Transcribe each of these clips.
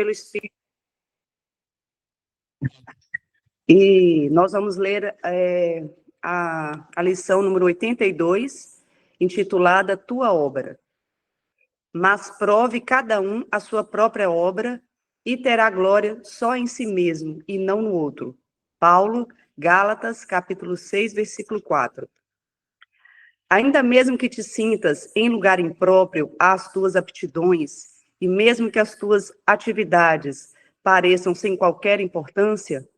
pelo Espírito. E nós vamos ler a lição número 82, intitulada Tua Obra. Mas prove cada um a sua própria obra e terá glória só em si mesmo e não no outro. Paulo, Gálatas, capítulo 6, versículo 4. Ainda mesmo que te sintas em lugar impróprio às tuas aptidões, e mesmo que as tuas atividades pareçam sem qualquer importância,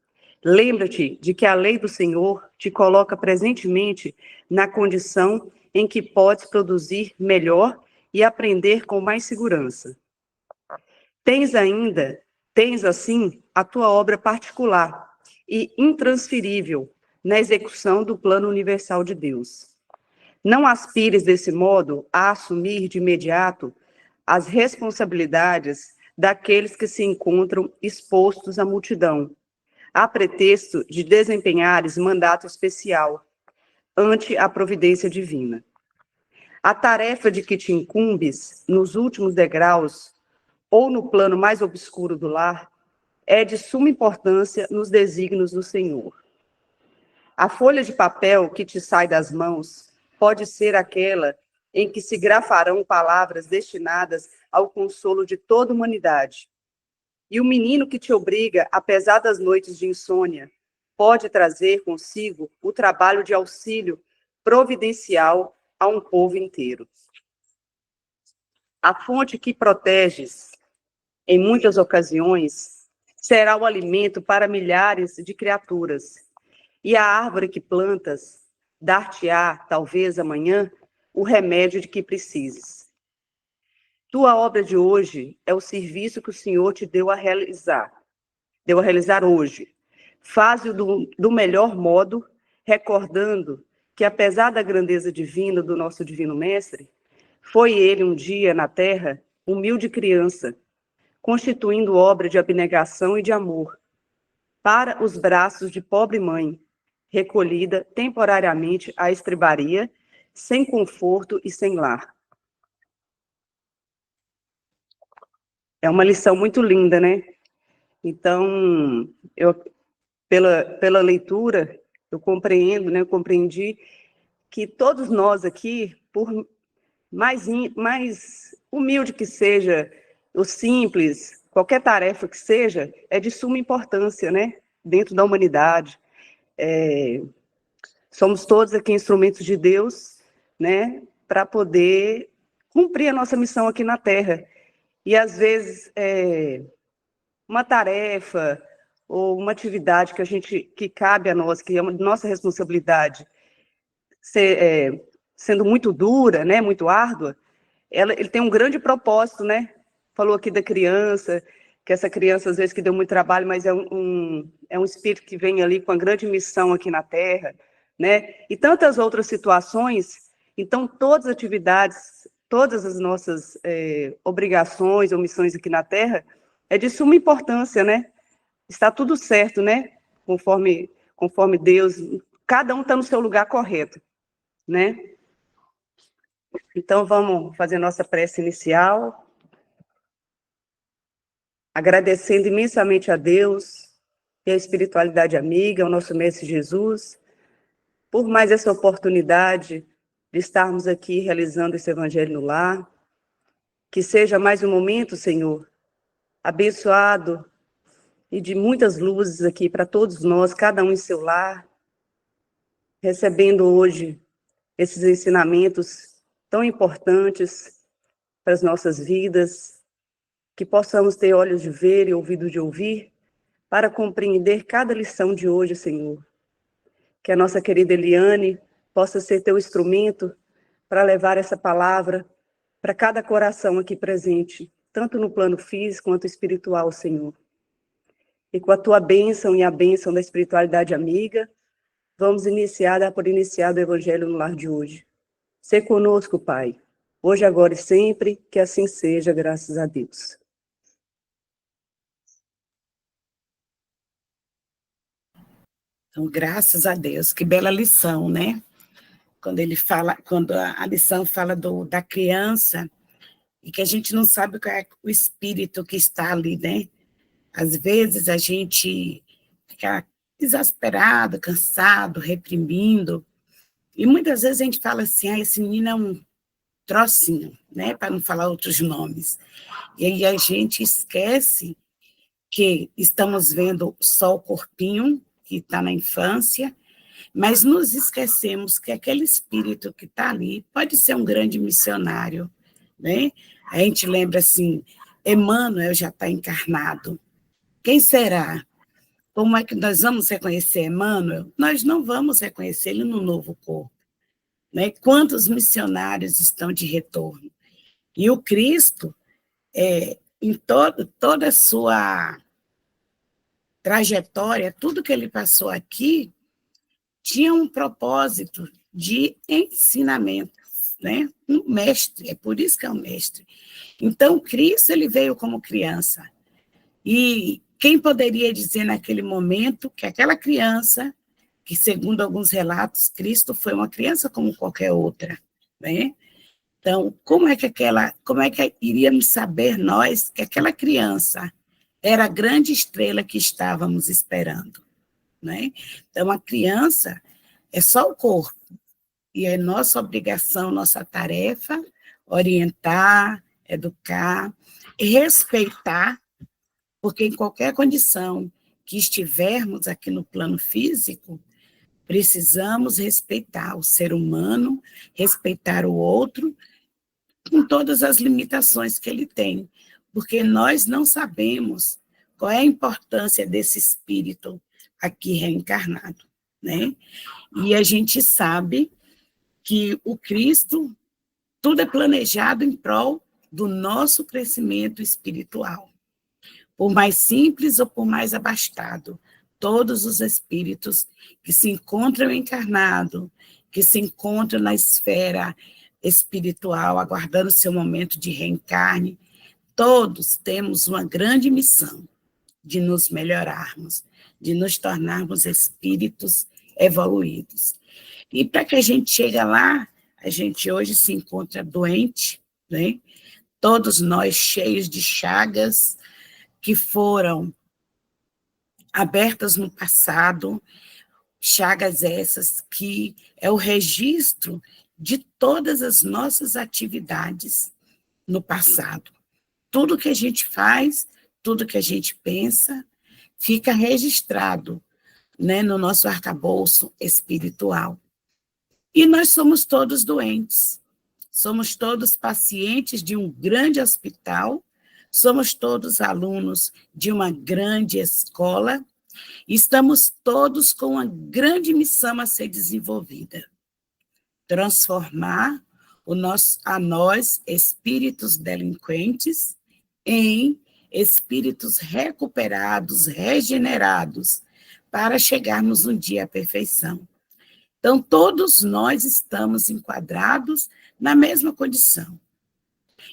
lembra-te de que a lei do Senhor te coloca presentemente na condição em que podes produzir melhor e aprender com mais segurança. Tens assim, a tua obra particular e intransferível na execução do plano universal de Deus. Não aspires, desse modo, a assumir de imediato as responsabilidades daqueles que se encontram expostos à multidão, a pretexto de desempenhares mandato especial ante a providência divina. A tarefa de que te incumbes nos últimos degraus ou no plano mais obscuro do lar é de suma importância nos desígnios do Senhor. A folha de papel que te sai das mãos pode ser aquela em que se grafarão palavras destinadas ao consolo de toda a humanidade. E o menino que te obriga a pesadas noites de insônia pode trazer consigo o trabalho de auxílio providencial a um povo inteiro. A fonte que proteges, em muitas ocasiões, será o alimento para milhares de criaturas. E a árvore que plantas dar-te-á, talvez amanhã, o remédio de que precises. Tua obra de hoje é o serviço que o Senhor te deu a realizar hoje. Faz-o do melhor modo, recordando que, apesar da grandeza divina do nosso Divino Mestre, foi ele um dia na terra humilde criança, constituindo obra de abnegação e de amor, para os braços de pobre mãe, recolhida temporariamente à estrebaria, sem conforto e sem lar. É uma lição muito linda, né? Então, pela leitura, eu compreendo, né? Eu compreendi que todos nós aqui, por mais humilde que seja, o simples, qualquer tarefa que seja, é de suma importância, né? Dentro da humanidade. Somos todos aqui instrumentos de Deus, né? Para poder cumprir a nossa missão aqui na Terra. E, às vezes, uma tarefa ou uma atividade que cabe a nós, que é uma nossa responsabilidade, sendo muito dura, né, muito árdua, ele tem um grande propósito, né? Falou aqui da criança, que essa criança, às vezes, que deu muito trabalho, mas é um espírito que vem ali com a grande missão aqui na Terra, né? E tantas outras situações. Então, todas as atividades, todas as nossas obrigações ou missões aqui na Terra é de suma importância, né? Está tudo certo, né? Conforme Deus, cada um está no seu lugar correto, né? Então, vamos fazer nossa prece inicial, agradecendo imensamente a Deus e a espiritualidade amiga, ao nosso Mestre Jesus, por mais essa oportunidade de estarmos aqui realizando esse Evangelho no Lar. Que seja mais um momento, Senhor, abençoado e de muitas luzes aqui para todos nós, cada um em seu lar, recebendo hoje esses ensinamentos tão importantes para as nossas vidas, que possamos ter olhos de ver e ouvido de ouvir, para compreender cada lição de hoje, Senhor. Que a nossa querida Eliane possa ser teu instrumento para levar essa palavra para cada coração aqui presente, tanto no plano físico quanto espiritual, Senhor. E com a tua bênção e a bênção da espiritualidade amiga, vamos dar por iniciado o Evangelho no Lar de hoje. Sê conosco, Pai, hoje, agora e sempre, que assim seja, graças a Deus. Então, graças a Deus, que bela lição, né? Quando a lição fala da criança, e que a gente não sabe qual é o espírito que está ali, né? Às vezes a gente fica exasperado, cansado, reprimindo, e muitas vezes a gente fala assim, esse menino é um trocinho, né, para não falar outros nomes. E aí a gente esquece que estamos vendo só o corpinho, que está na infância, mas nos esquecemos que aquele espírito que está ali pode ser um grande missionário, né? A gente lembra assim, Emmanuel já está encarnado. Quem será? Como é que nós vamos reconhecer Emmanuel? Nós não vamos reconhecer ele no novo corpo, né? Quantos missionários estão de retorno? E o Cristo, em toda a sua trajetória, tudo que ele passou aqui, tinha um propósito de ensinamento, né? Um mestre, é por isso que é um mestre. Então, Cristo, ele veio como criança. E quem poderia dizer naquele momento que aquela criança, que segundo alguns relatos, Cristo foi uma criança como qualquer outra, né? Então, como é que iríamos saber nós que aquela criança era a grande estrela que estávamos esperando, né? Então, a criança é só o corpo, e é nossa obrigação, nossa tarefa, orientar, educar, respeitar, porque em qualquer condição que estivermos aqui no plano físico, precisamos respeitar o ser humano, respeitar o outro, com todas as limitações que ele tem, porque nós não sabemos qual é a importância desse espírito aqui reencarnado, né? E a gente sabe que o Cristo, tudo é planejado em prol do nosso crescimento espiritual. Por mais simples ou por mais abastado, todos os espíritos que se encontram encarnados, que se encontram na esfera espiritual, aguardando seu momento de reencarne, todos temos uma grande missão de nos melhorarmos, de nos tornarmos espíritos evoluídos. E para que a gente chegue lá, a gente hoje se encontra doente, né? Todos nós cheios de chagas que foram abertas no passado, chagas essas que é o registro de todas as nossas atividades no passado. Tudo que a gente faz, tudo que a gente pensa, fica registrado, né, no nosso arcabouço espiritual. E nós somos todos doentes, somos todos pacientes de um grande hospital, somos todos alunos de uma grande escola, estamos todos com uma grande missão a ser desenvolvida. Transformar a nós, espíritos delinquentes, em espíritos recuperados, regenerados, para chegarmos um dia à perfeição. Então, todos nós estamos enquadrados na mesma condição.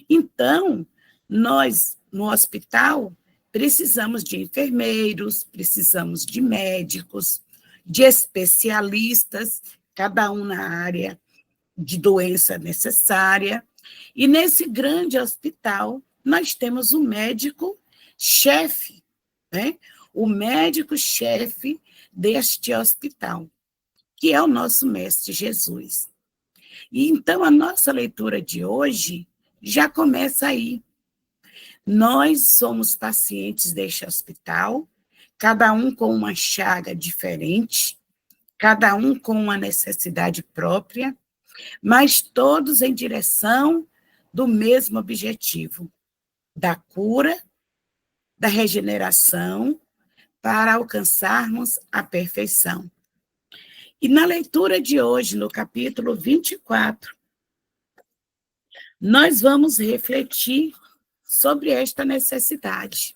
Então, nós, no hospital, precisamos de enfermeiros, precisamos de médicos, de especialistas, cada um na área de doença necessária. E nesse grande hospital, nós temos o médico-chefe, né? O médico-chefe deste hospital, que é o nosso Mestre Jesus. E então, a nossa leitura de hoje já começa aí. Nós somos pacientes deste hospital, cada um com uma chaga diferente, cada um com uma necessidade própria, mas todos em direção do mesmo objetivo, da cura, da regeneração, para alcançarmos a perfeição. E na leitura de hoje, no capítulo 24, nós vamos refletir sobre esta necessidade.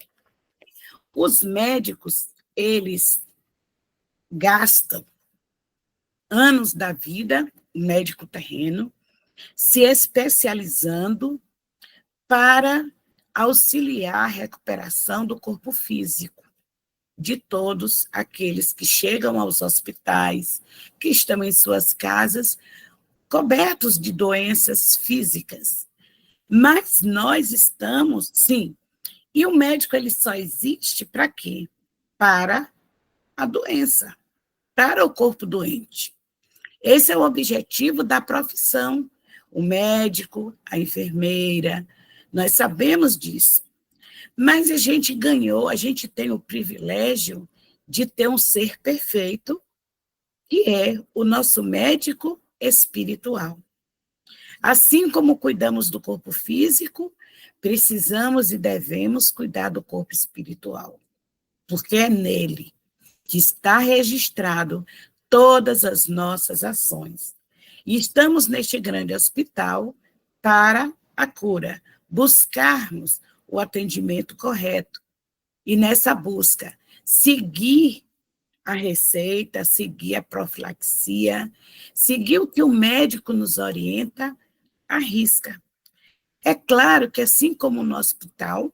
Os médicos, eles gastam anos da vida, médico terreno, se especializando para auxiliar a recuperação do corpo físico de todos aqueles que chegam aos hospitais, que estão em suas casas, cobertos de doenças físicas. Mas nós estamos, sim, E o médico ele só existe para quê? Para a doença, para o corpo doente. Esse é o objetivo da profissão. O médico, a enfermeira, nós sabemos disso. Mas a gente tem o privilégio de ter um ser perfeito, que é o nosso médico espiritual. Assim como cuidamos do corpo físico, precisamos e devemos cuidar do corpo espiritual, porque é nele que está registrado todas as nossas ações. E estamos neste grande hospital para a cura, buscarmos o atendimento correto. E nessa busca, seguir a receita, seguir a profilaxia, seguir o que o médico nos orienta, à risca. É claro que, assim como no hospital,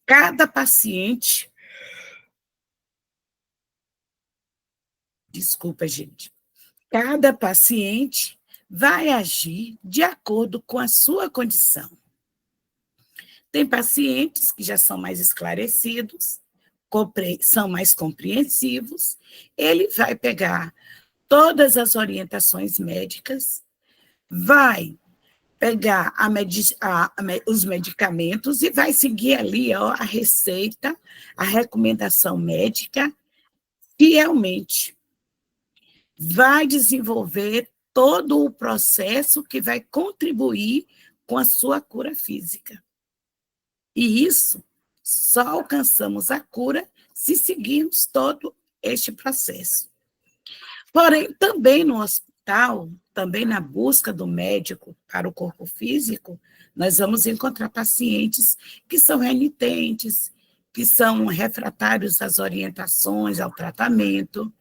cada paciente. Desculpa, gente. Cada paciente vai agir de acordo com a sua condição. Tem pacientes que já são mais esclarecidos, são mais compreensivos, ele vai pegar todas as orientações médicas, vai pegar os medicamentos e vai seguir ali a receita, a recomendação médica, fielmente. Vai desenvolver todo o processo que vai contribuir com a sua cura física. E isso, só alcançamos a cura se seguirmos todo este processo. Porém, também no hospital, também na busca do médico para o corpo físico, nós vamos encontrar pacientes que são renitentes, que são refratários às orientações, ao tratamento,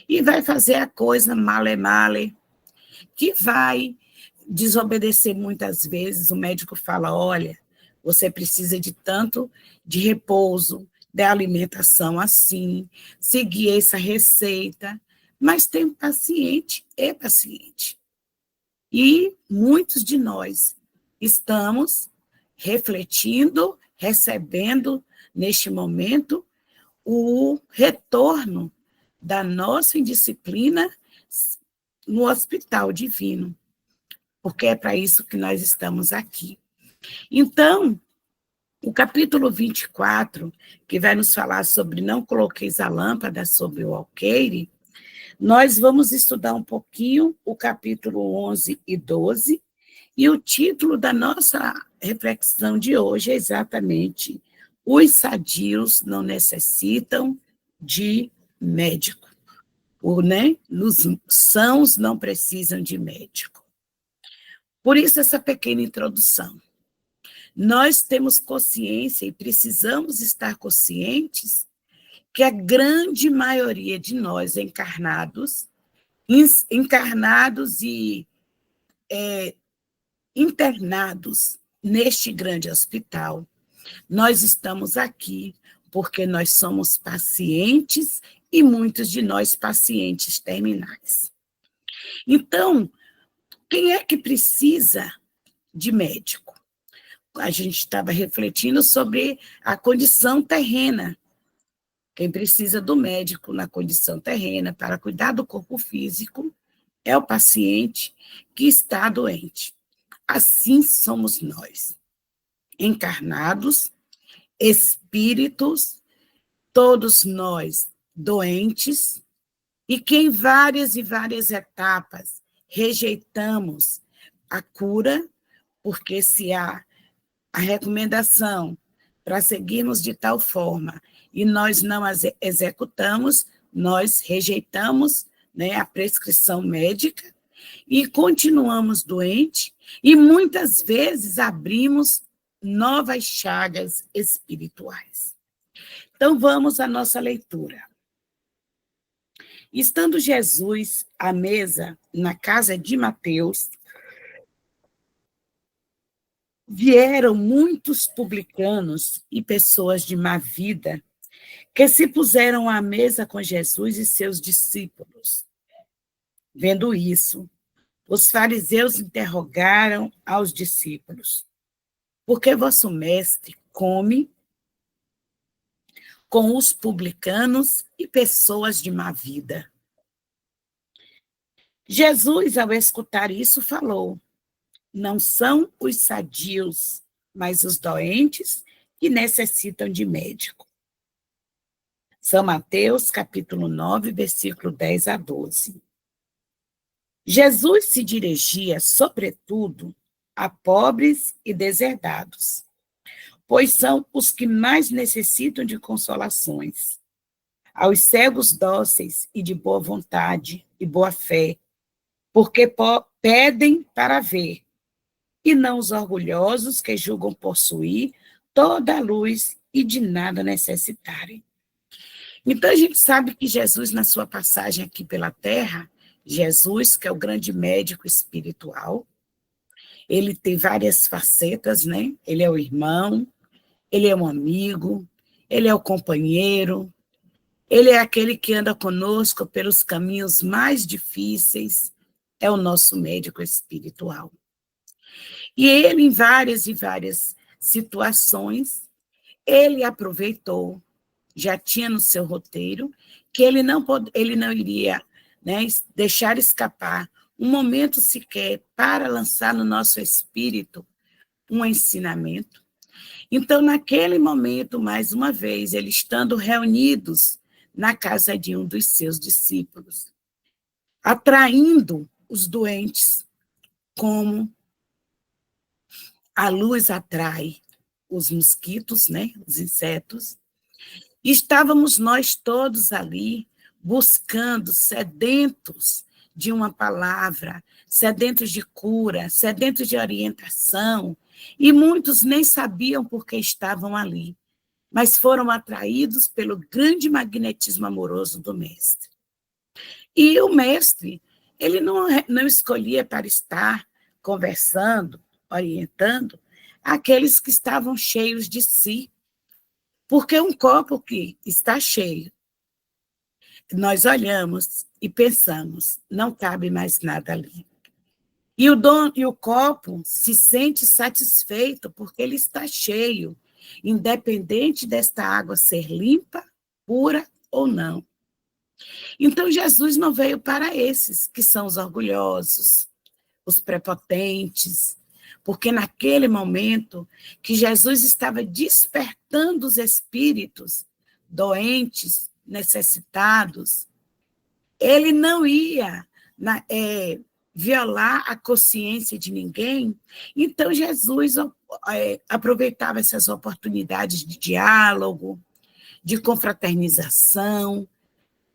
e vai fazer a coisa male-male, que vai desobedecer muitas vezes. O médico fala, olha, você precisa de tanto de repouso, de alimentação assim, seguir essa receita, mas tem paciente e paciente. E muitos de nós estamos refletindo, recebendo, neste momento, o retorno da nossa indisciplina no hospital divino, porque é para isso que nós estamos aqui. Então, o capítulo 24, que vai nos falar sobre não coloqueis a lâmpada sobre o alqueire, nós vamos estudar um pouquinho o capítulo 11 e 12, e o título da nossa reflexão de hoje é exatamente Os sadios não necessitam de médico. Os sãos não precisam de médico. Por isso, essa pequena introdução. Nós temos consciência e precisamos estar conscientes que a grande maioria de nós encarnados e internados neste grande hospital, nós estamos aqui porque nós somos pacientes e muitos de nós pacientes terminais. Então, quem é que precisa de médico? A gente estava refletindo sobre a condição terrena. Quem precisa do médico na condição terrena para cuidar do corpo físico é o paciente que está doente. Assim somos nós, encarnados, espíritos, todos nós doentes, e que em várias e várias etapas rejeitamos a cura, porque se há a recomendação para seguirmos de tal forma e nós não as executamos, nós rejeitamos, a prescrição médica e continuamos doentes e muitas vezes abrimos novas chagas espirituais. Então, vamos à nossa leitura. Estando Jesus à mesa na casa de Mateus, vieram muitos publicanos e pessoas de má vida que se puseram à mesa com Jesus e seus discípulos. Vendo isso, os fariseus interrogaram aos discípulos: por que vosso mestre come com os publicanos e pessoas de má vida. Jesus, ao escutar isso, falou: não são os sadios, mas os doentes que necessitam de médico. São Mateus, capítulo 9, versículo 10 a 12. Jesus se dirigia, sobretudo, a pobres e deserdados, pois são os que mais necessitam de consolações. Aos cegos dóceis e de boa vontade e boa fé, porque pedem para ver, e não os orgulhosos que julgam possuir toda a luz e de nada necessitarem. Então, a gente sabe que Jesus, na sua passagem aqui pela terra, Jesus, que é o grande médico espiritual, ele tem várias facetas, né? Ele é o irmão, ele é um amigo, ele é o companheiro, ele é aquele que anda conosco pelos caminhos mais difíceis, é o nosso médico espiritual. E ele, em várias e várias situações, ele aproveitou, já tinha no seu roteiro, que ele não iria, né, deixar escapar um momento sequer para lançar no nosso espírito um ensinamento. Então, naquele momento, mais uma vez, ele estando reunidos na casa de um dos seus discípulos, atraindo os doentes, como a luz atrai os mosquitos, né, os insetos. Estávamos nós todos ali, buscando, sedentos de uma palavra, sedentos de cura, sedentos de orientação, e muitos nem sabiam por que estavam ali, mas foram atraídos pelo grande magnetismo amoroso do Mestre. E o Mestre, ele não escolhia para estar conversando, orientando, aqueles que estavam cheios de si, porque um copo que está cheio, nós olhamos e pensamos, não cabe mais nada ali. E o copo se sente satisfeito porque ele está cheio, independente desta água ser limpa, pura ou não. Então, Jesus não veio para esses que são os orgulhosos, os prepotentes, porque naquele momento que Jesus estava despertando os espíritos doentes, necessitados, ele não ia violar a consciência de ninguém. Então, Jesus aproveitava essas oportunidades de diálogo, de confraternização,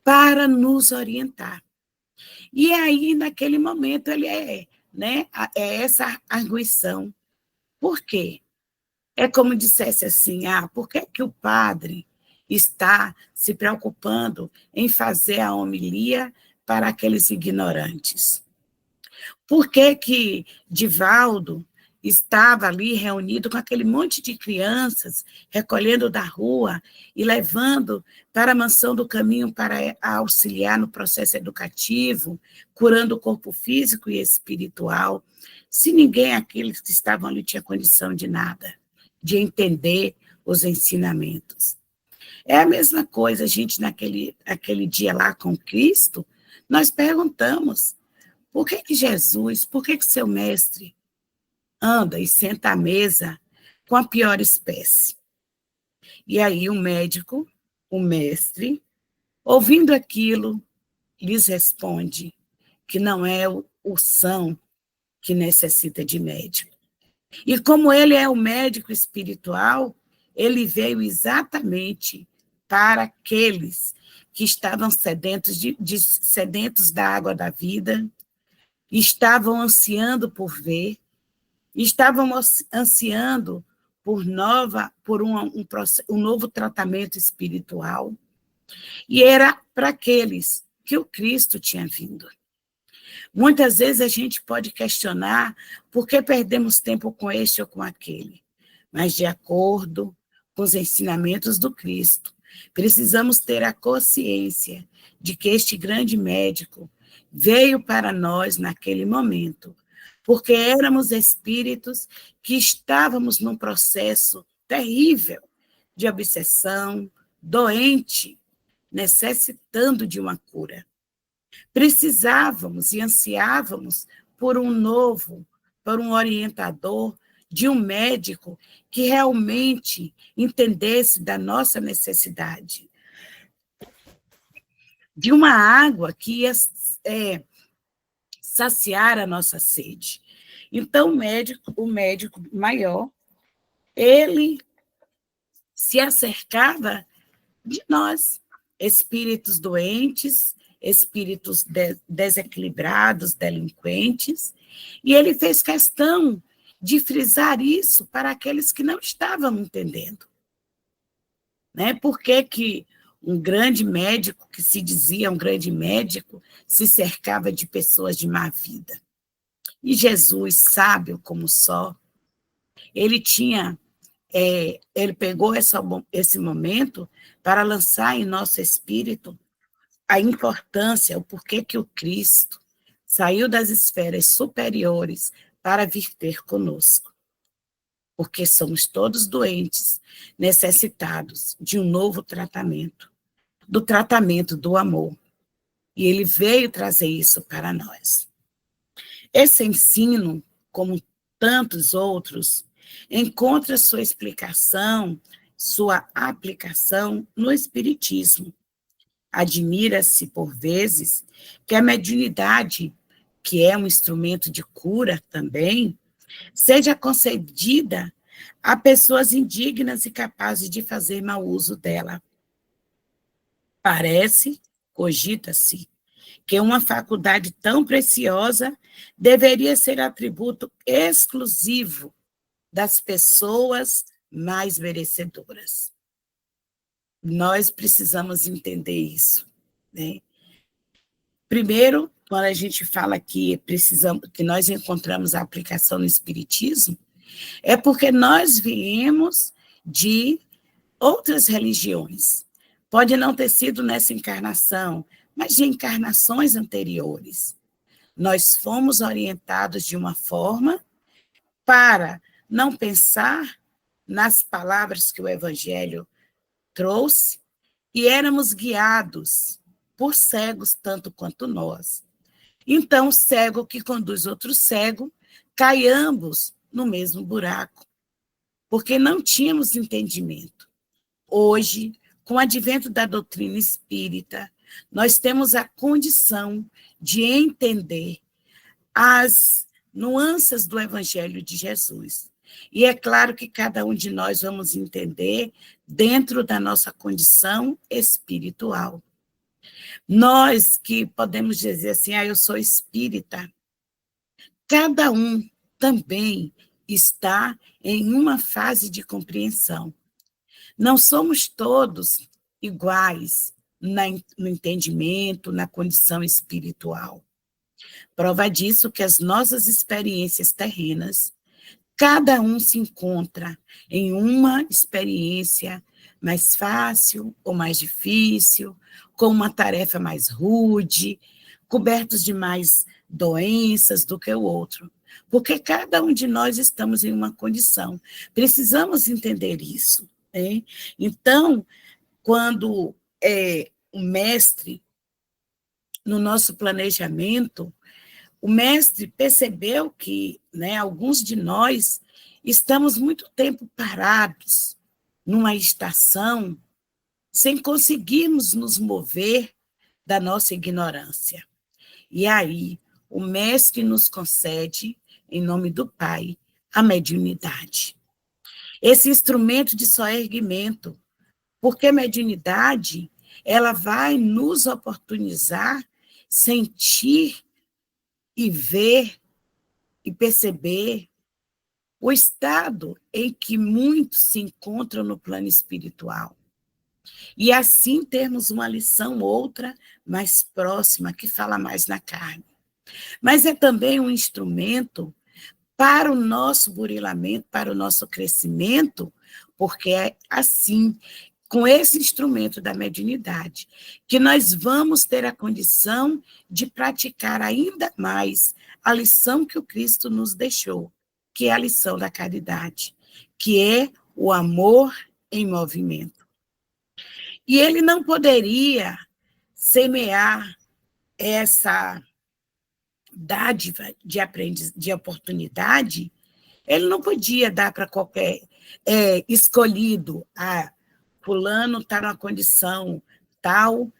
para nos orientar. E aí, naquele momento, ele é essa arguição. Por quê? É como dissesse assim, por que o padre está se preocupando em fazer a homilia para aqueles ignorantes? Por que Divaldo estava ali reunido com aquele monte de crianças, recolhendo da rua e levando para a mansão do caminho para auxiliar no processo educativo, curando o corpo físico e espiritual, se ninguém, aqueles que estavam ali, tinha condição de nada, de entender os ensinamentos? É a mesma coisa, a gente, naquele dia lá com Cristo, nós perguntamos, por que Jesus, por que seu mestre anda e senta à mesa com a pior espécie? E aí o médico, o mestre, ouvindo aquilo, lhes responde que não é o são que necessita de médico. E como ele é o médico espiritual, ele veio exatamente para aqueles que estavam sedentos da água da vida, estavam ansiando por ver, estavam ansiando por um novo tratamento espiritual, e era para aqueles que o Cristo tinha vindo. Muitas vezes a gente pode questionar por que perdemos tempo com este ou com aquele, mas de acordo com os ensinamentos do Cristo, precisamos ter a consciência de que este grande médico veio para nós naquele momento, porque éramos espíritos que estávamos num processo terrível de obsessão, doente, necessitando de uma cura. Precisávamos e ansiávamos por um orientador, de um médico que realmente entendesse da nossa necessidade, de uma água que ia saciar a nossa sede. Então, o médico maior, ele se acercava de nós, espíritos doentes, espíritos desequilibrados, delinquentes, e ele fez questão de frisar isso para aqueles que não estavam entendendo. Né? Por que um grande médico, que se dizia um grande médico, se cercava de pessoas de má vida? E Jesus, sábio como só, ele pegou esse momento para lançar em nosso espírito a importância, o porquê que o Cristo saiu das esferas superiores para vir ter conosco. Porque somos todos doentes, necessitados de um novo tratamento, do tratamento do amor. E ele veio trazer isso para nós. Esse ensino, como tantos outros, encontra sua explicação, sua aplicação no Espiritismo. Admira-se, por vezes, que a mediunidade, que é um instrumento de cura também, seja concedida a pessoas indignas e capazes de fazer mau uso dela. Cogita-se, que uma faculdade tão preciosa deveria ser atributo exclusivo das pessoas mais merecedoras. Nós precisamos entender isso, né? Primeiro, quando a gente fala que nós encontramos a aplicação no Espiritismo, é porque nós viemos de outras religiões. Pode não ter sido nessa encarnação, mas de encarnações anteriores. Nós fomos orientados de uma forma para não pensar nas palavras que o Evangelho trouxe e éramos guiados por cegos tanto quanto nós. Então, cego que conduz outro cego, cai ambos no mesmo buraco, porque não tínhamos entendimento. Hoje, com o advento da doutrina espírita, nós temos a condição de entender as nuances do Evangelho de Jesus. E é claro que cada um de nós vamos entender dentro da nossa condição espiritual. Nós que podemos dizer assim, eu sou espírita, cada um também está em uma fase de compreensão. Não somos todos iguais no entendimento, na condição espiritual. Prova disso que as nossas experiências terrenas, cada um se encontra em uma experiência mais fácil ou mais difícil, com uma tarefa mais rude, cobertos de mais doenças do que o outro. Porque cada um de nós estamos em uma condição. Precisamos entender isso. Né? Então, quando o mestre, no nosso planejamento, o mestre percebeu que, né, alguns de nós estamos muito tempo parados numa estação sem conseguirmos nos mover da nossa ignorância. E aí, o mestre nos concede, em nome do Pai, a mediunidade. Esse instrumento de soerguimento, porque a mediunidade, ela vai nos oportunizar sentir e ver e perceber o estado em que muitos se encontram no plano espiritual. E assim termos uma lição outra mais próxima, que fala mais na carne. Mas é também um instrumento para o nosso burilamento, para o nosso crescimento, porque é assim, com esse instrumento da mediunidade, que nós vamos ter a condição de praticar ainda mais a lição que o Cristo nos deixou, que é a lição da caridade, que é o amor em movimento. E ele não poderia semear essa dádiva de oportunidade, ele não podia dar para qualquer escolhido. Fulano está numa condição tal,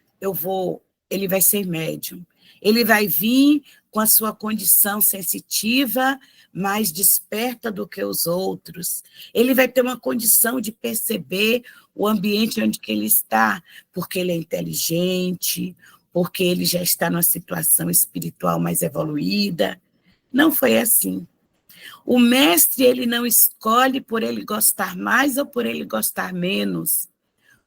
ele vai ser médium. Ele vai vir com a sua condição sensitiva, mais desperta do que os outros. Ele vai ter uma condição de perceber o ambiente onde que ele está, porque ele é inteligente, porque ele já está numa situação espiritual mais evoluída. Não foi assim. O mestre, ele não escolhe por ele gostar mais ou por ele gostar menos,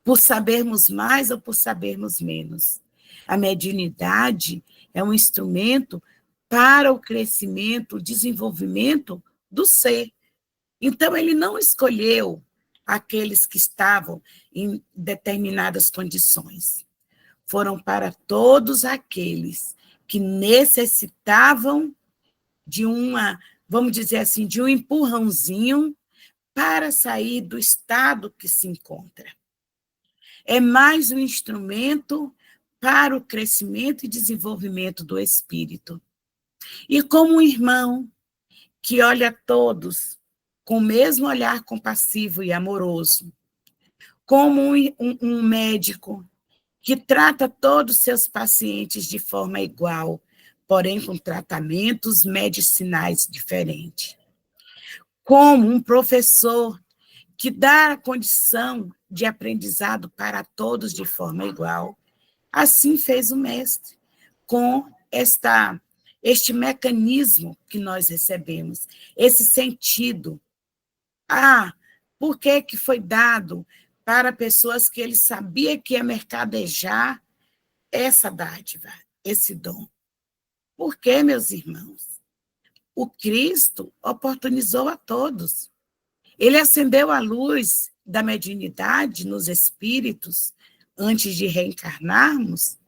por sabermos mais ou por sabermos menos. A mediunidade é um instrumento para o crescimento, o desenvolvimento do ser. Então, ele não escolheu aqueles que estavam em determinadas condições. Foram para todos aqueles que necessitavam de vamos dizer assim, de um empurrãozinho para sair do estado que se encontra. É mais um instrumento para o crescimento e desenvolvimento do espírito. E como um irmão que olha a todos com o mesmo olhar compassivo e amoroso, como um médico que trata todos os seus pacientes de forma igual, porém com tratamentos medicinais diferentes. Como um professor que dá a condição de aprendizado para todos de forma igual, assim fez o mestre, com este mecanismo que nós recebemos, esse sentido. Por que foi dado para pessoas que ele sabia que ia mercadejar essa dádiva, esse dom? Por quê, meus irmãos? O Cristo oportunizou a todos. Ele acendeu a luz da mediunidade nos espíritos antes de reencarnarmos,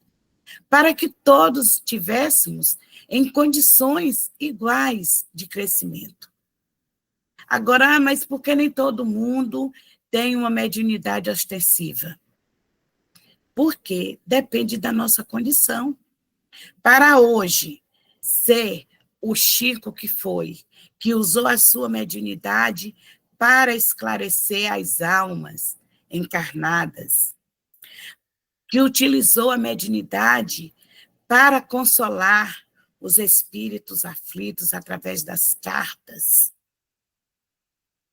para que todos estivéssemos em condições iguais de crescimento. Agora, mas por que nem todo mundo tem uma mediunidade ostensiva? Porque depende da nossa condição. Para hoje ser o Chico que usou a sua mediunidade para esclarecer as almas encarnadas, que utilizou a mediunidade para consolar os espíritos aflitos através das cartas,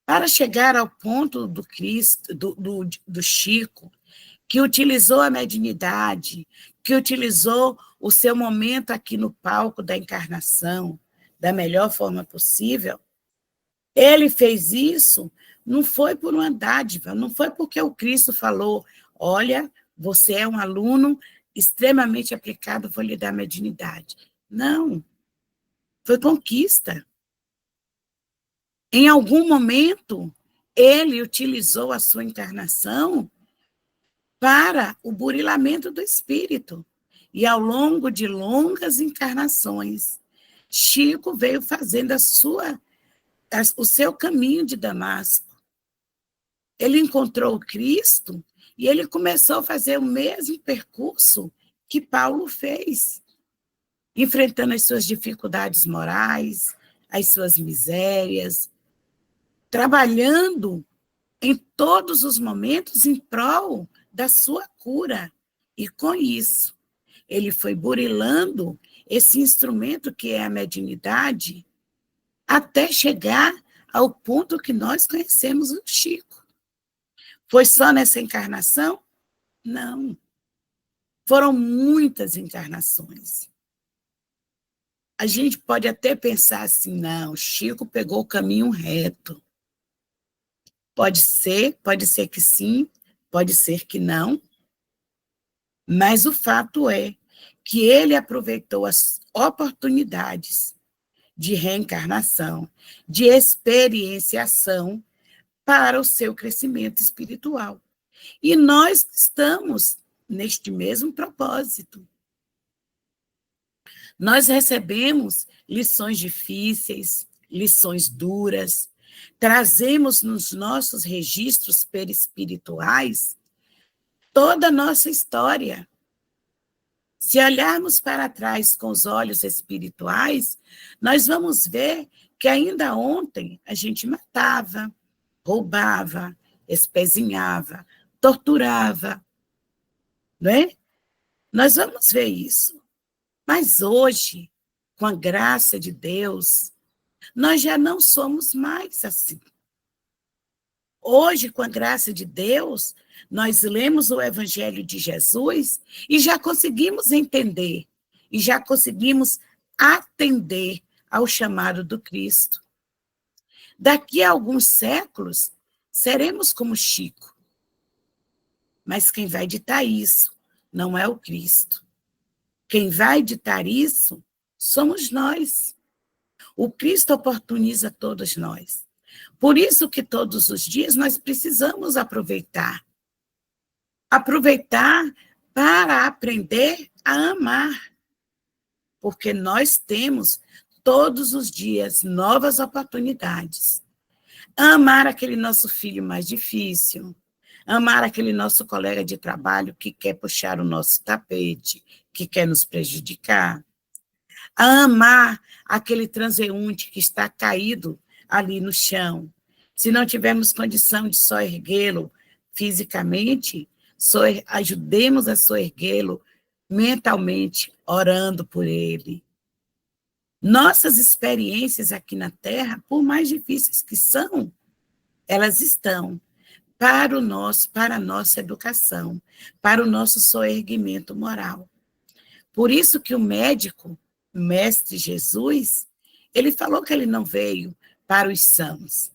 para chegar ao ponto do Cristo, do Chico, que utilizou a mediunidade, que utilizou o seu momento aqui no palco da encarnação da melhor forma possível. Ele fez isso, não foi por uma dádiva, não foi porque o Cristo falou, olha, você é um aluno extremamente aplicado, vou lhe dar mediunidade. Não, foi conquista. Em algum momento, ele utilizou a sua encarnação para o burilamento do espírito. E ao longo de longas encarnações, Chico veio fazendo o seu caminho de Damasco. Ele encontrou o Cristo e ele começou a fazer o mesmo percurso que Paulo fez, enfrentando as suas dificuldades morais, as suas misérias, trabalhando em todos os momentos em prol da sua cura. E com isso, ele foi burilando esse instrumento que é a mediunidade até chegar ao ponto que nós conhecemos o Chico. Foi só nessa encarnação? Não. Foram muitas encarnações. A gente pode até pensar assim, não, o Chico pegou o caminho reto. Pode ser que sim, pode ser que não, mas o fato é que ele aproveitou as oportunidades de reencarnação, de experienciação para o seu crescimento espiritual. E nós estamos neste mesmo propósito. Nós recebemos lições difíceis, lições duras, trazemos nos nossos registros perispirituais toda a nossa história. Se olharmos para trás com os olhos espirituais, nós vamos ver que ainda ontem a gente matava, roubava, espezinhava, torturava, não é? Nós vamos ver isso. Mas hoje, com a graça de Deus, nós já não somos mais assim. Hoje, com a graça de Deus, nós lemos o Evangelho de Jesus e já conseguimos entender, e já conseguimos atender ao chamado do Cristo. Daqui a alguns séculos, seremos como Chico. Mas quem vai ditar isso não é o Cristo. Quem vai ditar isso somos nós. O Cristo oportuniza todos nós. Por isso que todos os dias nós precisamos aproveitar. Aproveitar para aprender a amar. Porque nós temos todos os dias novas oportunidades. Amar aquele nosso filho mais difícil. Amar aquele nosso colega de trabalho que quer puxar o nosso tapete, que quer nos prejudicar. Amar aquele transeunte que está caído ali no chão. Se não tivermos condição de soerguê-lo fisicamente, ajudemos a soerguê-lo mentalmente, orando por ele. Nossas experiências aqui na Terra, por mais difíceis que são, elas estão para a nossa educação, para o nosso soerguimento moral. Por isso que o médico, o Mestre Jesus, ele falou que ele não veio para os sãos.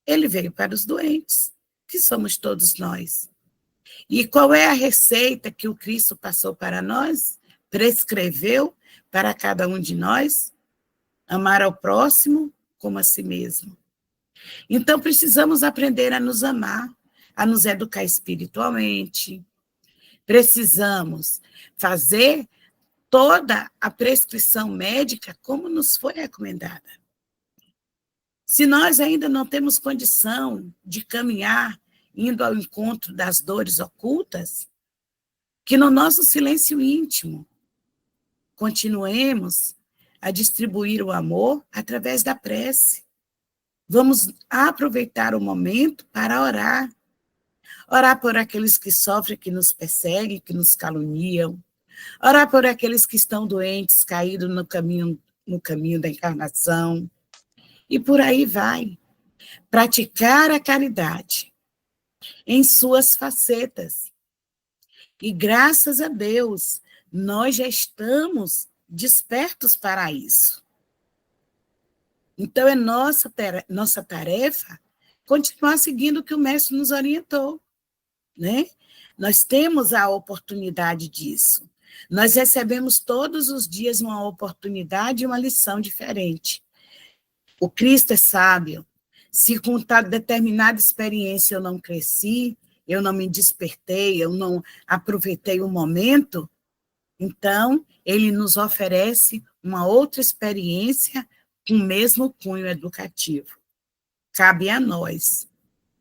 Ele veio para os doentes, que somos todos nós. E qual é a receita que o Cristo passou para nós? Prescreveu para cada um de nós? Amar ao próximo como a si mesmo. Então, precisamos aprender a nos amar, a nos educar espiritualmente. Precisamos fazer toda a prescrição médica como nos foi recomendada. Se nós ainda não temos condição de caminhar indo ao encontro das dores ocultas, que no nosso silêncio íntimo continuemos a distribuir o amor através da prece. Vamos aproveitar o momento para orar. Orar por aqueles que sofrem, que nos perseguem, que nos caluniam. Orar por aqueles que estão doentes, caídos no caminho da encarnação. E por aí vai. Praticar a caridade em suas facetas. E graças a Deus, nós já estamos despertos para isso. Então, é nossa tarefa continuar seguindo o que o Mestre nos orientou, né? Nós temos a oportunidade disso. Nós recebemos todos os dias uma oportunidade e uma lição diferente. O Cristo é sábio. Se com determinada experiência eu não cresci, eu não me despertei, eu não aproveitei o momento, então ele nos oferece uma outra experiência com o mesmo cunho educativo. Cabe a nós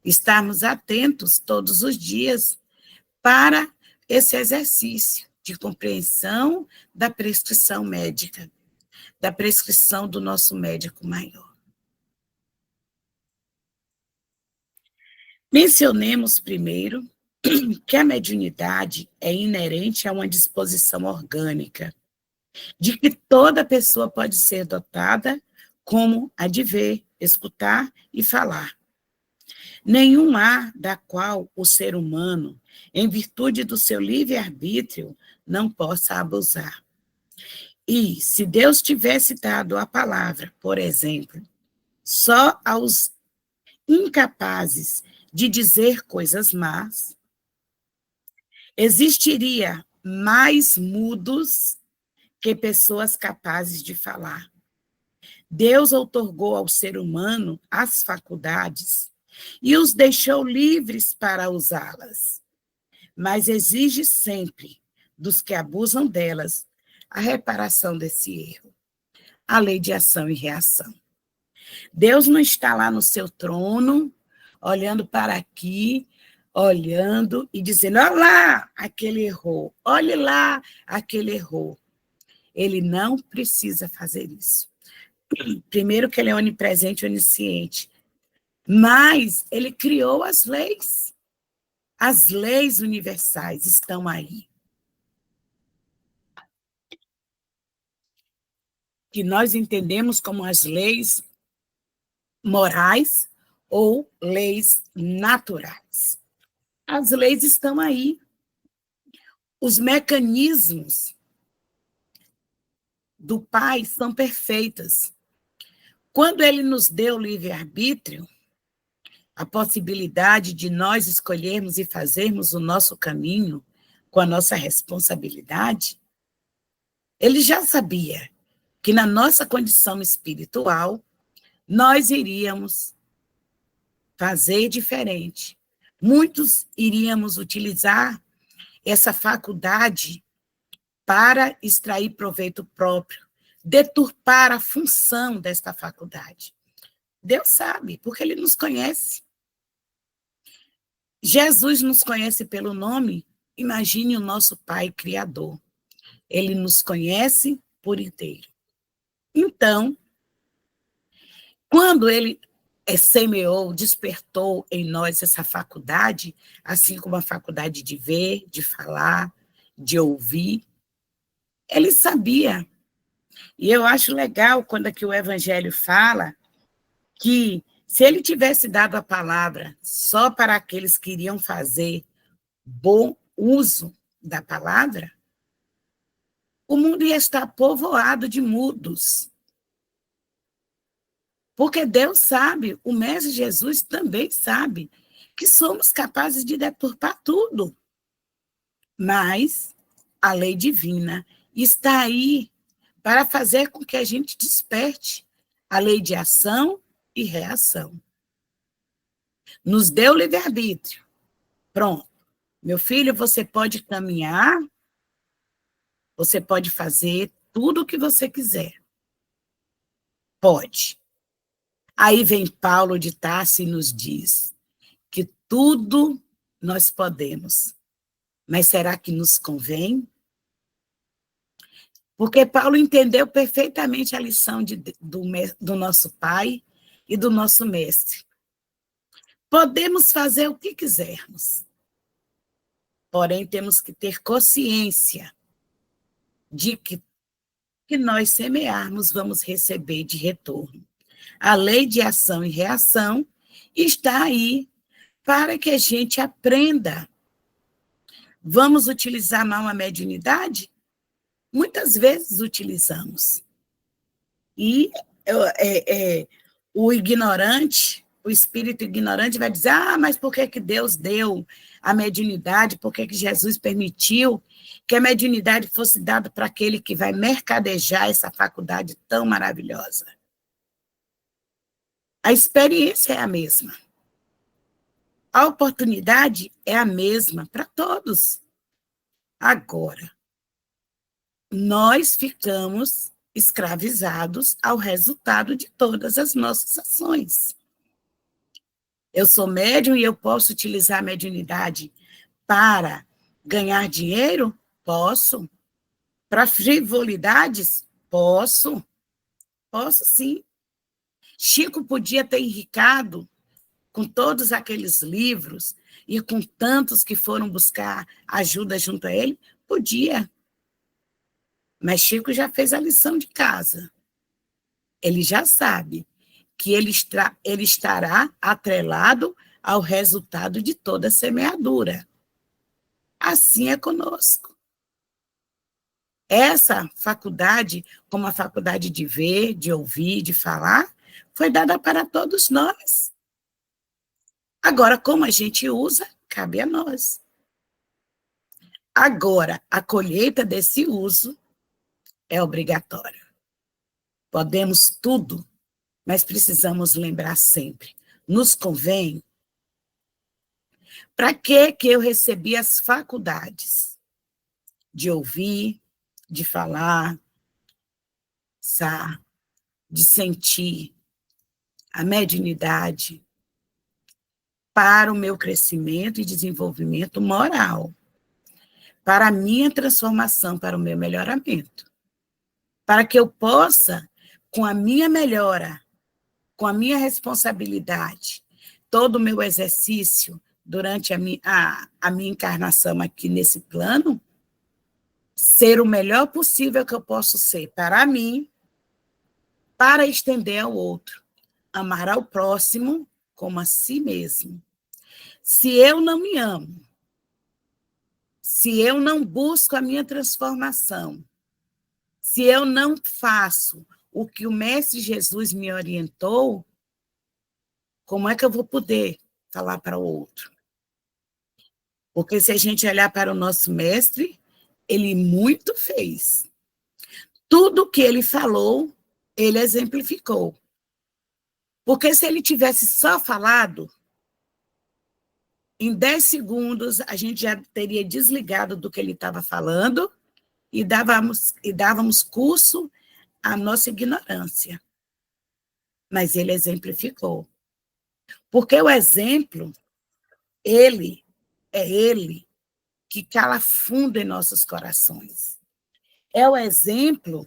estarmos atentos todos os dias para esse exercício de compreensão da prescrição médica, da prescrição do nosso médico maior. Mencionemos primeiro que a mediunidade é inerente a uma disposição orgânica, de que toda pessoa pode ser dotada como a de ver, escutar e falar. Nenhum há da qual o ser humano, em virtude do seu livre-arbítrio, não possa abusar. E, se Deus tivesse dado a palavra, por exemplo, só aos incapazes de dizer coisas más, existiria mais mudos que pessoas capazes de falar. Deus outorgou ao ser humano as faculdades e os deixou livres para usá-las, mas exige sempre dos que abusam delas a reparação desse erro, a lei de ação e reação. Deus não está lá no seu trono, olhando para aqui, olhando e dizendo, olha lá, aquele errou, olhe lá, aquele errou. Ele não precisa fazer isso. Primeiro que ele é onipresente e onisciente, mas ele criou as leis. As leis universais estão aí. Que nós entendemos como as leis morais ou leis naturais. As leis estão aí. Os mecanismos do Pai são perfeitos. Quando ele nos deu o livre-arbítrio, a possibilidade de nós escolhermos e fazermos o nosso caminho com a nossa responsabilidade, ele já sabia que na nossa condição espiritual, nós iríamos fazer diferente. Muitos iríamos utilizar essa faculdade para extrair proveito próprio, deturpar a função desta faculdade. Deus sabe, porque ele nos conhece. Jesus nos conhece pelo nome, imagine o nosso Pai Criador. Ele nos conhece por inteiro. Então, quando ele semeou, despertou em nós essa faculdade, assim como a faculdade de ver, de falar, de ouvir, ele sabia. E eu acho legal quando aqui o Evangelho fala que se ele tivesse dado a palavra só para aqueles que iriam fazer bom uso da palavra, o mundo ia estar povoado de mudos. Porque Deus sabe, o Mestre Jesus também sabe, que somos capazes de deturpar tudo. Mas a lei divina está aí para fazer com que a gente desperte a lei de ação e reação. Nos deu livre-arbítrio. Pronto. Meu filho, você pode caminhar, você pode fazer tudo o que você quiser. Pode. Aí vem Paulo de Tarso e nos diz que tudo nós podemos, mas será que nos convém? Porque Paulo entendeu perfeitamente a lição do nosso pai e do nosso mestre. Podemos fazer o que quisermos, porém temos que ter consciência de que nós semearmos, vamos receber de retorno. A lei de ação e reação está aí para que a gente aprenda. Vamos utilizar mal a mediunidade? Muitas vezes utilizamos. E o ignorante, o espírito ignorante vai dizer, mas por que Deus deu a mediunidade? Por que Jesus permitiu que a mediunidade fosse dada para aquele que vai mercadejar essa faculdade tão maravilhosa? A experiência é a mesma. A oportunidade é a mesma para todos. Agora, nós ficamos escravizados ao resultado de todas as nossas ações. Eu sou médium e eu posso utilizar a mediunidade para ganhar dinheiro? Posso. Para frivolidades? Posso. Posso, sim. Chico podia ter enricado com todos aqueles livros e com tantos que foram buscar ajuda junto a ele? Podia. Mas Chico já fez a lição de casa. Ele já sabe que ele estará atrelado ao resultado de toda semeadura. Assim é conosco. Essa faculdade, como a faculdade de ver, de ouvir, de falar, foi dada para todos nós. Agora, como a gente usa, cabe a nós. Agora, a colheita desse uso é obrigatória. Podemos tudo, mas precisamos lembrar sempre. Nos convém? Para que eu recebi as faculdades? De ouvir, de falar, de sentir. a mediunidade para o meu crescimento e desenvolvimento moral, para a minha transformação, para o meu melhoramento, para que eu possa, com a minha melhora, com a minha responsabilidade, todo o meu exercício durante a minha encarnação aqui nesse plano, ser o melhor possível que eu posso ser para mim, para estender ao outro, amar ao próximo como a si mesmo. Se eu não me amo, se eu não busco a minha transformação, se eu não faço o que o Mestre Jesus me orientou, como é que eu vou poder falar para o outro? Porque se a gente olhar para o nosso Mestre, ele muito fez. Tudo que ele falou, ele exemplificou. Porque se ele tivesse só falado, em 10 segundos a gente já teria desligado do que ele estava falando e dávamos curso à nossa ignorância. Mas ele exemplificou. Porque o exemplo, ele que cala fundo em nossos corações. É o exemplo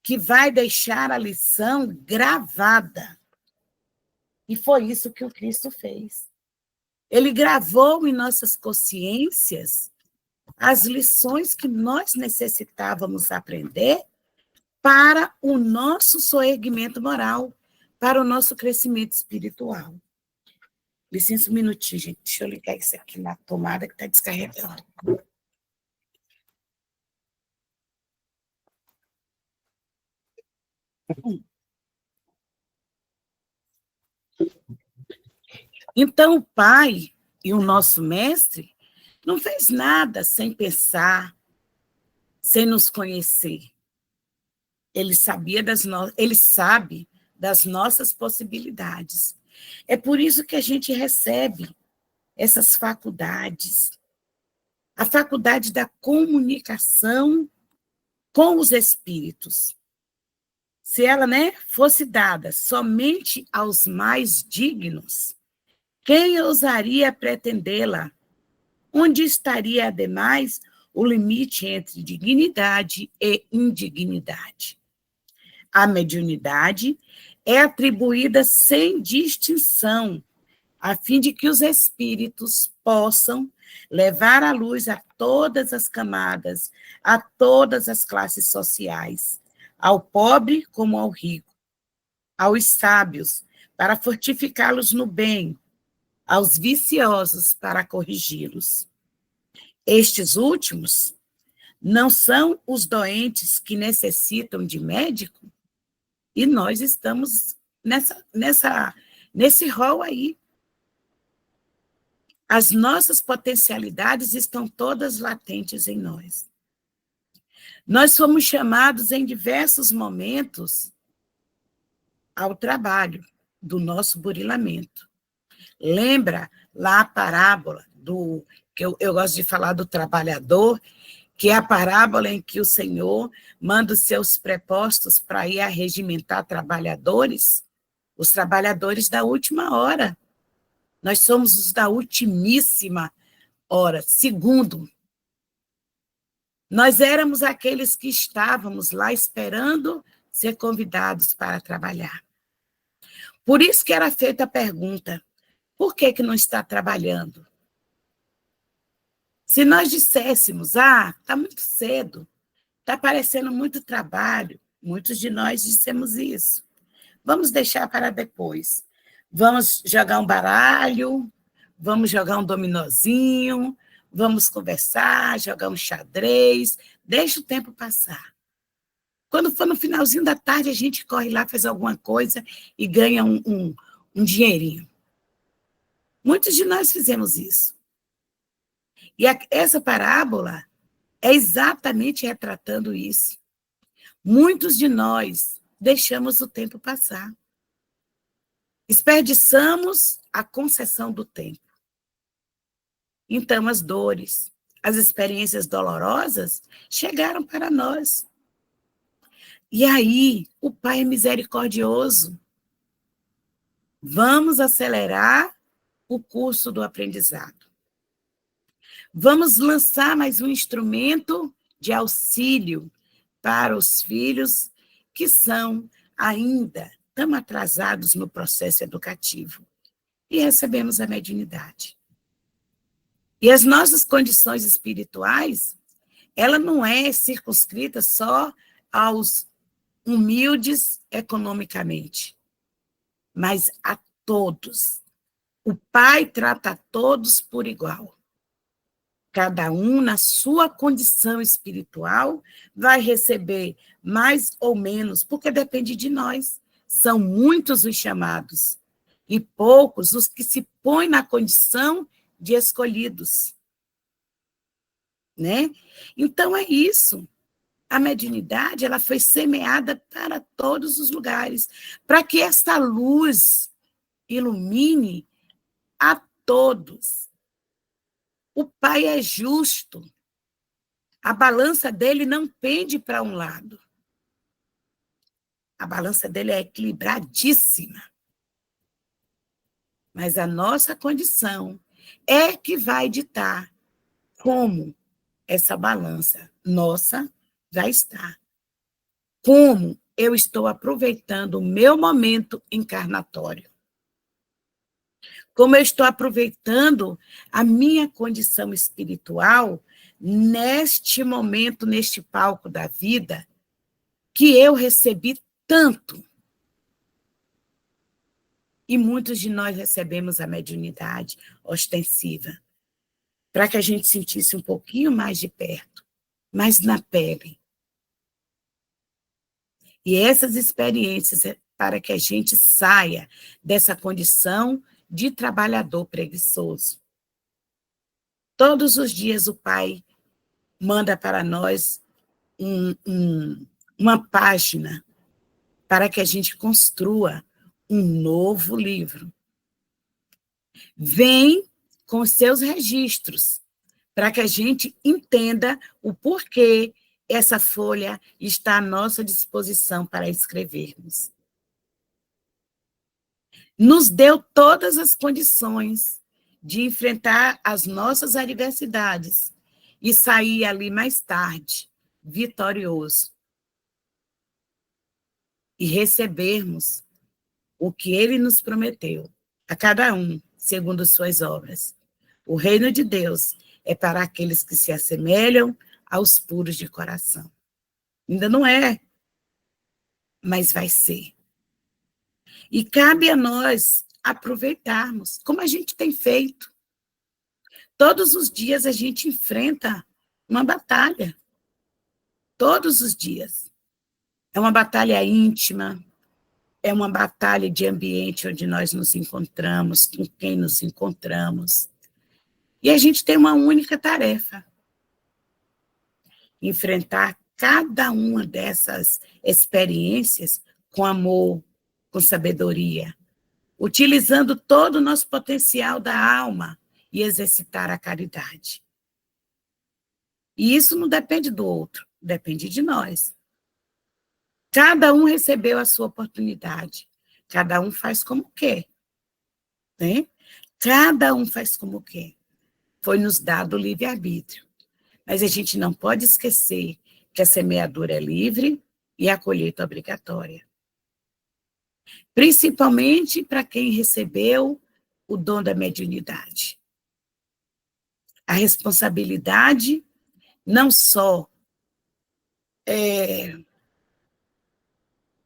que vai deixar a lição gravada. E foi isso que o Cristo fez. Ele gravou em nossas consciências as lições que nós necessitávamos aprender para o nosso soerguimento moral, para o nosso crescimento espiritual. Licença um minutinho, gente. Deixa eu ligar isso aqui na tomada que está descarregando. Então, o Pai e o nosso Mestre não fez nada sem pensar, sem nos conhecer. Ele sabe das nossas possibilidades. É por isso que a gente recebe essas faculdades. A faculdade da comunicação com os espíritos. Se ela, fosse dada somente aos mais dignos, quem ousaria pretendê-la? Onde estaria, ademais, o limite entre dignidade e indignidade? A mediunidade é atribuída sem distinção, a fim de que os espíritos possam levar à luz a todas as camadas, a todas as classes sociais, ao pobre como ao rico, aos sábios, para fortificá-los no bem, aos viciosos, para corrigi-los. Estes últimos não são os doentes que necessitam de médico? E nós estamos nesse rol aí. As nossas potencialidades estão todas latentes em nós. Nós fomos chamados em diversos momentos ao trabalho do nosso burilamento. Lembra lá a parábola que eu gosto de falar do trabalhador, que é a parábola em que o Senhor manda os seus prepostos para ir arregimentar trabalhadores, os trabalhadores da última hora. Nós somos os da ultimíssima hora. Segundo, nós éramos aqueles que estávamos lá esperando ser convidados para trabalhar. Por isso que era feita a pergunta, por que não está trabalhando? Se nós disséssemos, está muito cedo, está aparecendo muito trabalho, muitos de nós dissemos isso. Vamos deixar para depois. Vamos jogar um baralho, vamos jogar um dominozinho, vamos conversar, jogar um xadrez, deixa o tempo passar. Quando for no finalzinho da tarde, a gente corre lá, faz alguma coisa e ganha um dinheirinho. Muitos de nós fizemos isso. E essa parábola é exatamente retratando isso. Muitos de nós deixamos o tempo passar. Desperdiçamos a concessão do tempo. Então, as dores, as experiências dolorosas chegaram para nós. E aí, o Pai é misericordioso. Vamos acelerar o curso do aprendizado. Vamos lançar mais um instrumento de auxílio para os filhos que são ainda tão atrasados no processo educativo. E recebemos a mediunidade. E as nossas condições espirituais, ela não é circunscrita só aos humildes economicamente, mas a todos. O Pai trata a todos por igual. Cada um, na sua condição espiritual, vai receber mais ou menos, porque depende de nós. São muitos os chamados, e poucos os que se põem na condição de escolhidos. Né? Então, é isso. A mediunidade, ela foi semeada para todos os lugares, para que esta luz ilumine a todos. O Pai é justo. A balança dele não pende para um lado. A balança dele é equilibradíssima. Mas a nossa condição é que vai ditar como essa balança nossa já está. Como eu estou aproveitando o meu momento encarnatório. Como eu estou aproveitando a minha condição espiritual neste momento, neste palco da vida, que eu recebi tanto. E muitos de nós recebemos a mediunidade ostensiva, para que a gente sentisse um pouquinho mais de perto, mais na pele. E essas experiências é para que a gente saia dessa condição de trabalhador preguiçoso. Todos os dias o Pai manda para nós uma página para que a gente construa um novo livro. Vem com seus registros, para que a gente entenda o porquê essa folha está à nossa disposição para escrevermos. Nos deu todas as condições de enfrentar as nossas adversidades e sair ali mais tarde, vitorioso. E recebermos o que ele nos prometeu, a cada um, segundo suas obras. O reino de Deus é para aqueles que se assemelham aos puros de coração. Ainda não é, mas vai ser. E cabe a nós aproveitarmos, como a gente tem feito. Todos os dias a gente enfrenta uma batalha. Todos os dias. É uma batalha íntima, é uma batalha de ambiente onde nós nos encontramos, com quem nos encontramos. E a gente tem uma única tarefa: enfrentar cada uma dessas experiências com amor, com sabedoria, utilizando todo o nosso potencial da alma e exercitar a caridade. E isso não depende do outro, depende de nós. Cada um recebeu a sua oportunidade, cada um faz como quer, né? Cada um faz como quer. Foi nos dado o livre-arbítrio. Mas a gente não pode esquecer que a semeadura é livre e a colheita obrigatória. Principalmente para quem recebeu o dom da mediunidade. A responsabilidade não só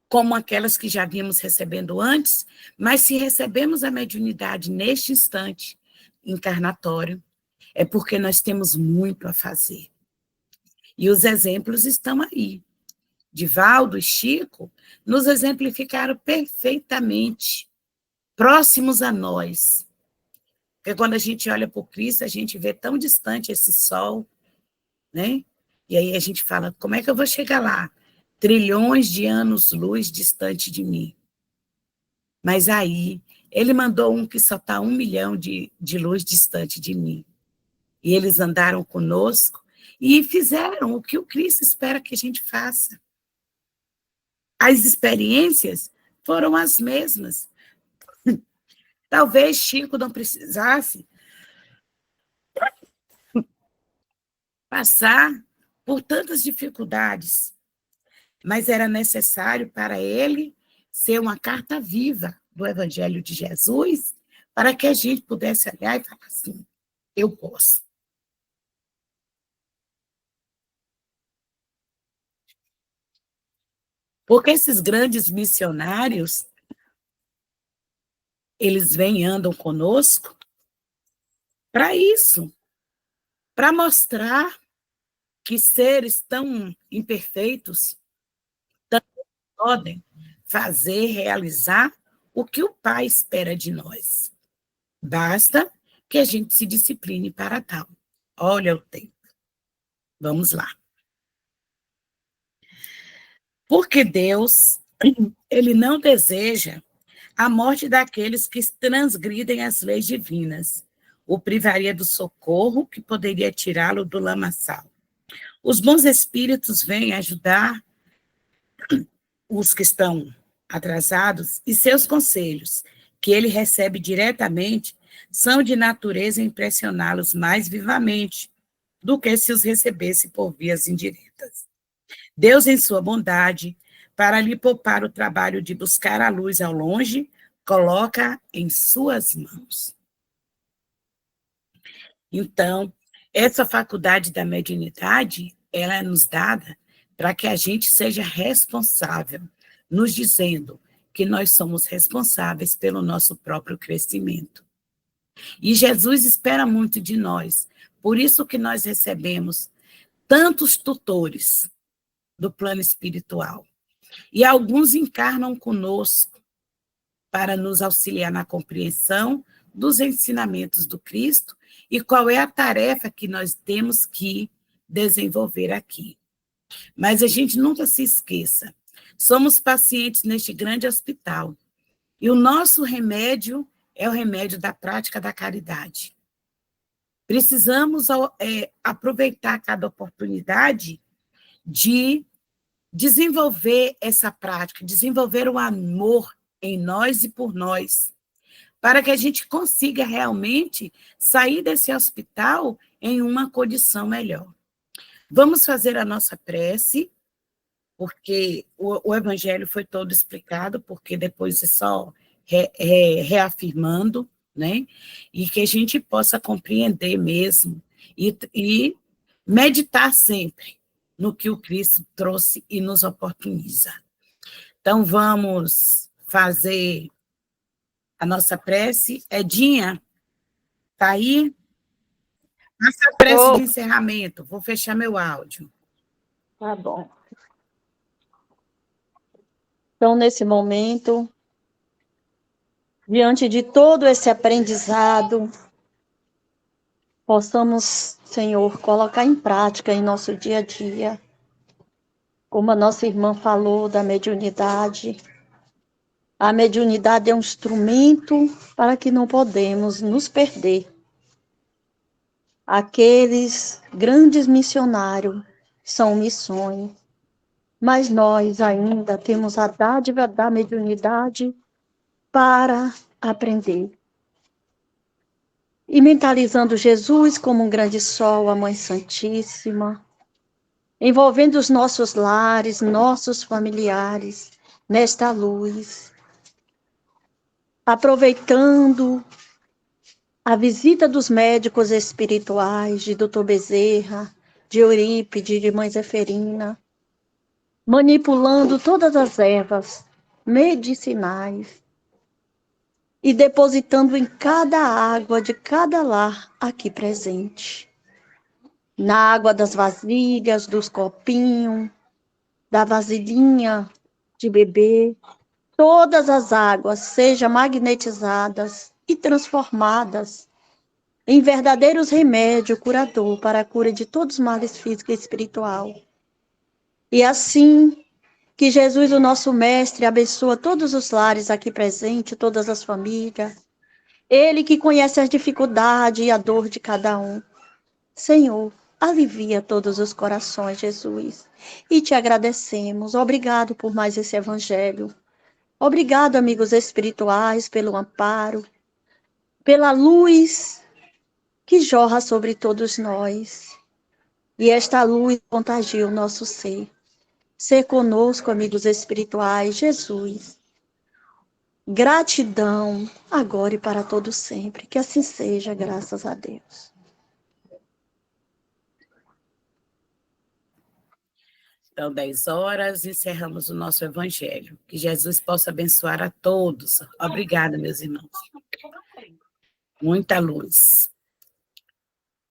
como aquelas que já vimos recebendo antes, mas se recebemos a mediunidade neste instante encarnatório, é porque nós temos muito a fazer. E os exemplos estão aí. Divaldo e Chico nos exemplificaram perfeitamente, próximos a nós. Porque quando a gente olha para o Cristo, a gente vê tão distante esse sol, né? E aí a gente fala, como é que eu vou chegar lá? Trilhões de anos-luz distante de mim. Mas aí, ele mandou um que só está 1 milhão de luz distante de mim. E eles andaram conosco e fizeram o que o Cristo espera que a gente faça. As experiências foram as mesmas. Talvez Chico não precisasse passar por tantas dificuldades, mas era necessário para ele ser uma carta viva do Evangelho de Jesus, para que a gente pudesse olhar e falar assim, eu posso. Porque esses grandes missionários, eles vêm e andam conosco para isso, para mostrar que seres tão imperfeitos também podem fazer, realizar o que o Pai espera de nós. Basta que a gente se discipline para tal. Olha o tempo. Vamos lá. Porque Deus, ele não deseja a morte daqueles que transgridem as leis divinas. O privaria do socorro que poderia tirá-lo do lamaçal. Os bons espíritos vêm ajudar os que estão atrasados e seus conselhos, que ele recebe diretamente, são de natureza a impressioná-los mais vivamente do que se os recebesse por vias indiretas. Deus, em sua bondade, para lhe poupar o trabalho de buscar a luz ao longe, coloca em suas mãos. Então, essa faculdade da mediunidade, ela é nos dada para que a gente seja responsável, nos dizendo que nós somos responsáveis pelo nosso próprio crescimento. E Jesus espera muito de nós, por isso que nós recebemos tantos tutores do plano espiritual. E alguns encarnam conosco para nos auxiliar na compreensão dos ensinamentos do Cristo e qual é a tarefa que nós temos que desenvolver aqui. Mas a gente nunca se esqueça, somos pacientes neste grande hospital e o nosso remédio é o remédio da prática da caridade. Precisamos aproveitar cada oportunidade de desenvolver essa prática, desenvolver o amor em nós e por nós, para que a gente consiga realmente sair desse hospital em uma condição melhor. Vamos fazer a nossa prece, porque o Evangelho foi todo explicado, porque depois é só reafirmando, né? E que a gente possa compreender mesmo e meditar sempre no que o Cristo trouxe e nos oportuniza. Então, vamos fazer a nossa prece. Edinha, está aí? Faça a prece de encerramento. Vou fechar meu áudio. Tá bom. Então, nesse momento, diante de todo esse aprendizado, possamos, Senhor, colocar em prática em nosso dia a dia, como a nossa irmã falou da mediunidade. A mediunidade é um instrumento para que não podemos nos perder. Aqueles grandes missionários são missões, mas nós ainda temos a dádiva da mediunidade para aprender. E mentalizando Jesus como um grande sol, a Mãe Santíssima, envolvendo os nossos lares, nossos familiares, nesta luz, aproveitando a visita dos médicos espirituais, de Dr. Bezerra, de Eurípide, de Mãe Zeferina, manipulando todas as ervas medicinais e depositando em cada água de cada lar aqui presente. Na água das vasilhas, dos copinhos, da vasilhinha de bebê, todas as águas sejam magnetizadas e transformadas em verdadeiros remédios curador para a cura de todos os males físico e espiritual. E assim que Jesus, o nosso mestre, abençoa todos os lares aqui presentes, todas as famílias. Ele que conhece as dificuldades e a dor de cada um. Senhor, alivia todos os corações, Jesus. E te agradecemos. Obrigado por mais esse evangelho. Obrigado, amigos espirituais, pelo amparo. pela luz que jorra sobre todos nós. E esta luz contagia o nosso ser. Ser conosco, amigos espirituais, Jesus. Gratidão, agora e para todo sempre. Que assim seja, graças a Deus. Então, 10 horas, encerramos o nosso evangelho. Que Jesus possa abençoar a todos. Obrigada, meus irmãos. Muita luz.